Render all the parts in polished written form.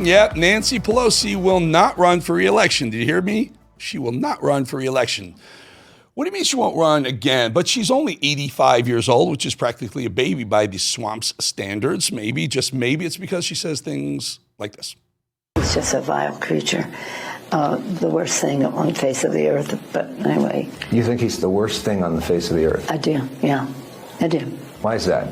Yep, Nancy Pelosi will not run for re-election. Did you hear me? She will not run for re-election. What do you mean she won't run again? But she's only 85 years old, which is practically a baby by the swamp's standards. Maybe, just maybe it's because she says things like this. He's just a vile creature. The worst thing on the face of the earth. But anyway. You think he's the worst thing on the face of the earth? I do, yeah. I do. Why is that?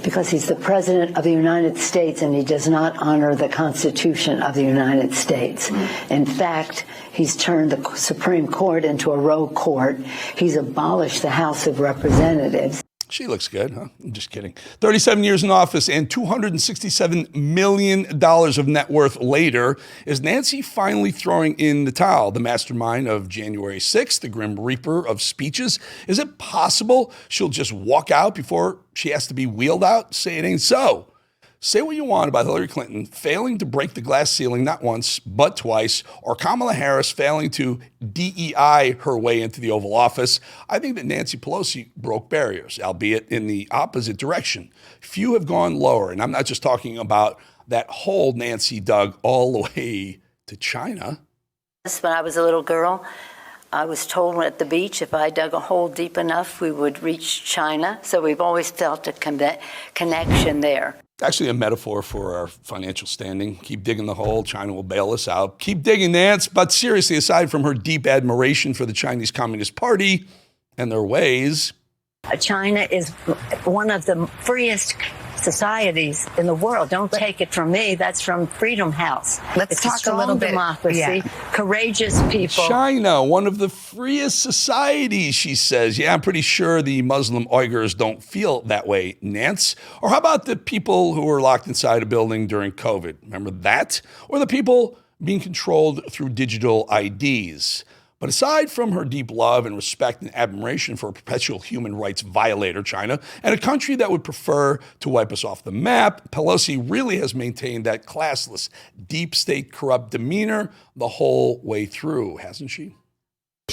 Because he's the president of the United States and he does not honor the Constitution of the United States. In fact, he's turned the Supreme Court into a rogue court. He's abolished the House of Representatives. She looks good, huh? I'm just kidding. 37 years in office and $267 million of net worth later, is Nancy finally throwing in the towel? The mastermind of January 6th, the grim reaper of speeches. Is it possible she'll just walk out before she has to be wheeled out? Say it ain't so. Say what you want about Hillary Clinton failing to break the glass ceiling not once, but twice, or Kamala Harris failing to DEI her way into the Oval Office. I think that Nancy Pelosi broke barriers, albeit in the opposite direction. Few have gone lower, and I'm not just talking about that hole Nancy dug all the way to China. When I was a little girl, I was told at the beach if I dug a hole deep enough, we would reach China. So we've always felt a connection there. Actually a metaphor for our financial standing. Keep digging the hole, China will bail us out. Keep digging, Nance. But seriously, aside from her deep admiration for the Chinese Communist Party and their ways, China is one of the freest societies in the world. Don't take it from me. That's from Freedom House. Let's talk a little bit. Democracy, courageous people. China, one of the freest societies, she says. Yeah, I'm pretty sure the Muslim Uyghurs don't feel that way, Nance. Or how about the people who were locked inside a building during COVID? Remember that? Or the people being controlled through digital IDs? But aside from her deep love and respect and admiration for a perpetual human rights violator, China, and a country that would prefer to wipe us off the map, Pelosi really has maintained that classless, deep state corrupt demeanor the whole way through, hasn't she?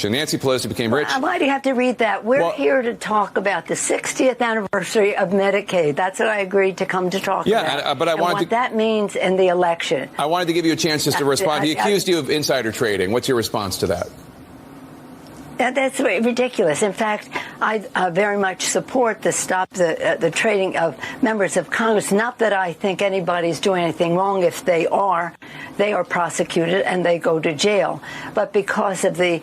Nancy Pelosi became rich. Why do you have to read that? We're here to talk about the 60th anniversary of Medicaid. That's what I agreed to come to talk about. But I wanted what that means in the election. I wanted to give you a chance just to respond. He accused you of insider trading. What's your response to that? That's ridiculous. In fact, I very much support the stop the trading of members of Congress. Not that I think anybody's doing anything wrong. If they are prosecuted and they go to jail. But because of the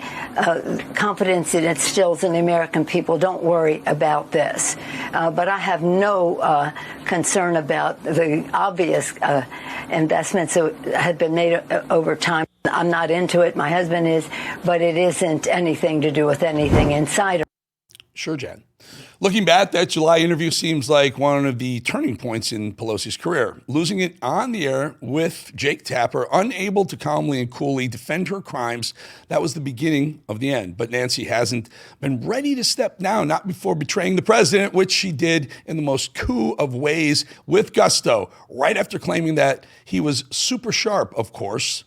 confidence it instills in the American people, don't worry about this. But I have no concern about the obvious investments that had been made over time. I'm not into it. My husband is, but it isn't anything to do with anything inside. Sure, Jan. Looking back, that July interview seems like one of the turning points in Pelosi's career. Losing it on the air with Jake Tapper, unable to calmly and coolly defend her crimes, that was the beginning of the end. But Nancy hasn't been ready to step down, not before betraying the president, which she did in the most coup of ways with gusto, right after claiming that he was super sharp, of course.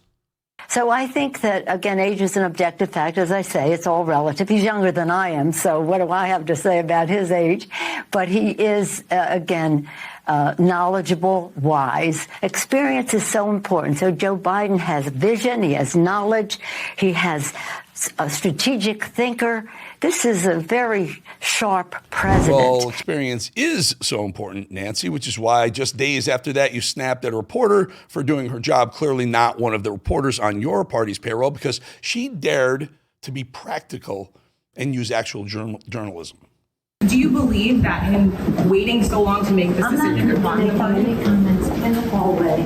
So I think that, again, age is an objective fact. As I say, it's all relative. He's younger than I am, so what do I have to say about his age? But he is, again, knowledgeable, wise. Experience is so important. So Joe Biden has vision. He has knowledge. He has a strategic thinker. This is a very sharp president. Well, experience is so important, Nancy, which is why just days after that you snapped at a reporter for doing her job, clearly not one of the reporters on your party's payroll, because she dared to be practical and use actual journalism. Do you believe that him waiting so long to make this decision? I'm not making any comments in the hallway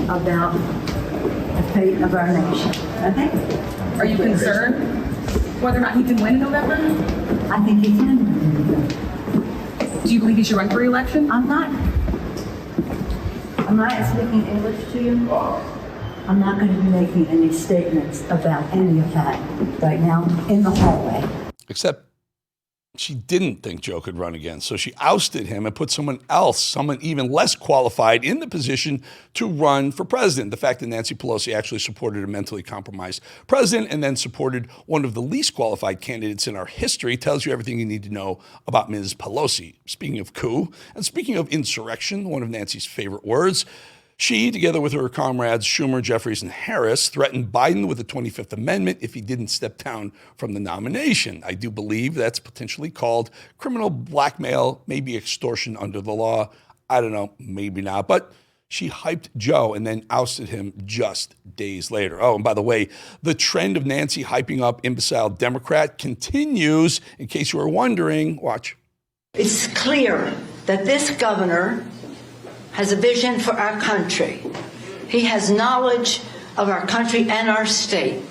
about the fate of our nation. Okay? Are you concerned whether or not he can win in November? I think he can win in November. Do you believe he should run for re-election? I'm not speaking English to you. I'm not going to be making any statements about any of that right now in the hallway. Except she didn't think Joe could run again. So she ousted him and put someone else, someone even less qualified, in the position to run for president. The fact that Nancy Pelosi actually supported a mentally compromised president and then supported one of the least qualified candidates in our history tells you everything you need to know about Ms. Pelosi. Speaking of coup, and speaking of insurrection, one of Nancy's favorite words, She, together with her comrades Schumer, Jeffries, and Harris, threatened Biden with the 25th Amendment if he didn't step down from the nomination. I do believe that's potentially called criminal blackmail, maybe extortion under the law. I don't know, maybe not. But she hyped Joe and then ousted him just days later. Oh, and by the way, the trend of Nancy hyping up imbecile Democrat continues. In case you were wondering, watch. It's clear that this governor has a vision for our country. He has knowledge of our country and our state.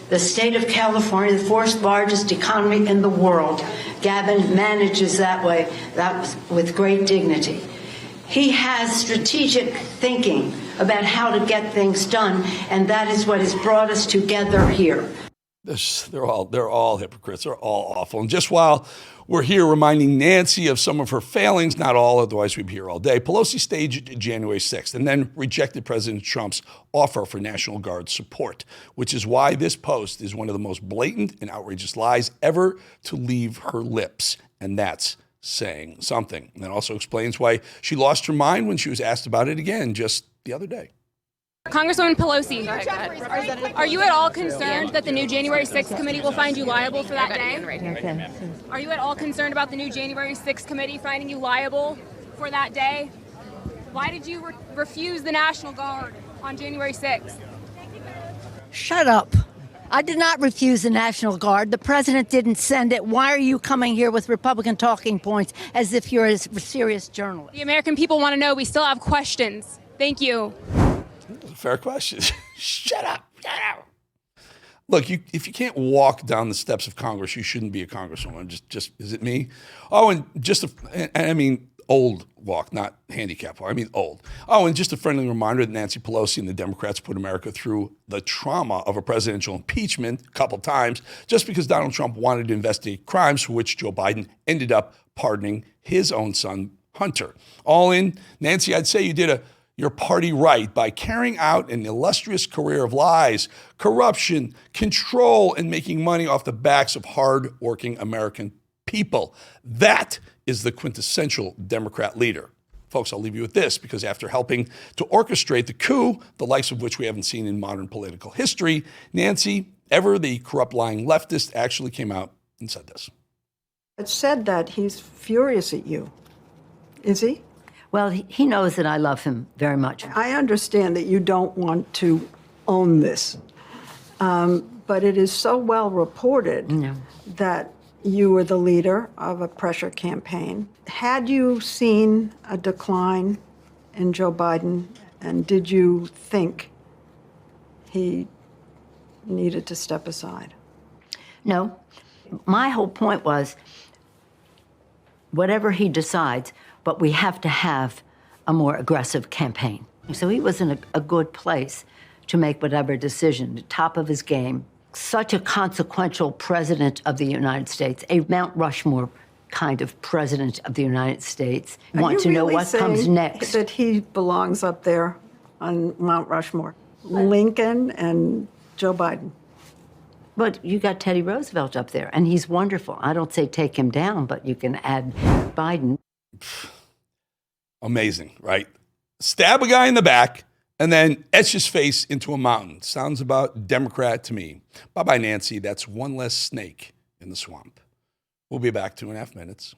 The state of California, the fourth largest economy in the world. Gavin manages that way, with great dignity. He has strategic thinking about how to get things done, and that is what has brought us together here. They're all hypocrites. They're all awful. And just while we're here reminding Nancy of some of her failings, not all, otherwise we'd be here all day, Pelosi staged January 6th and then rejected President Trump's offer for National Guard support, which is why this post is one of the most blatant and outrageous lies ever to leave her lips. And that's saying something. And that also explains why she lost her mind when she was asked about it again just the other day. Congresswoman Pelosi, are you at all concerned that the new January 6th committee will find you liable for that day? Are you at all concerned about the new January 6th committee finding you liable for that day? Why did you refuse the National Guard on January 6th? Shut up. I did not refuse the National Guard. The president didn't send it. Why are you coming here with Republican talking points as if you're a serious journalist? The American people want to know. We still have questions. Thank you. Fair question. Shut up. Look, if you can't walk down the steps of Congress, you shouldn't be a congresswoman. Just is it me? Oh, and I mean old walk, not handicap walk. I mean old. Oh, and just a friendly reminder that Nancy Pelosi and the Democrats put America through the trauma of a presidential impeachment a couple times just because Donald Trump wanted to investigate crimes for which Joe Biden ended up pardoning his own son, Hunter. All in, Nancy, I'd say you did your party right by carrying out an illustrious career of lies, corruption, control, and making money off the backs of hard-working American people. That is the quintessential Democrat leader. Folks, I'll leave you with this, because after helping to orchestrate the coup, the likes of which we haven't seen in modern political history, Nancy, ever the corrupt, lying leftist, actually came out and said this. It said that he's furious at you. Is he? Well, he knows that I love him very much. I understand that you don't want to own this, but it is so well reported that you were the leader of a pressure campaign. Had you seen a decline in Joe Biden, and did you think he needed to step aside? No. My whole point was, whatever he decides, but we have to have a more aggressive campaign. So he was in a good place to make whatever decision, the top of his game. Such a consequential president of the United States, a Mount Rushmore kind of president of the United States. Want to know what comes next. That he belongs up there on Mount Rushmore? Lincoln and Joe Biden. But you got Teddy Roosevelt up there, and he's wonderful. I don't say take him down, but you can add Biden. Amazing, right? Stab a guy in the back and then etch his face into a mountain. Sounds about Democrat to me. Bye-bye, Nancy. That's one less snake in the swamp. We'll be back 2.5 minutes.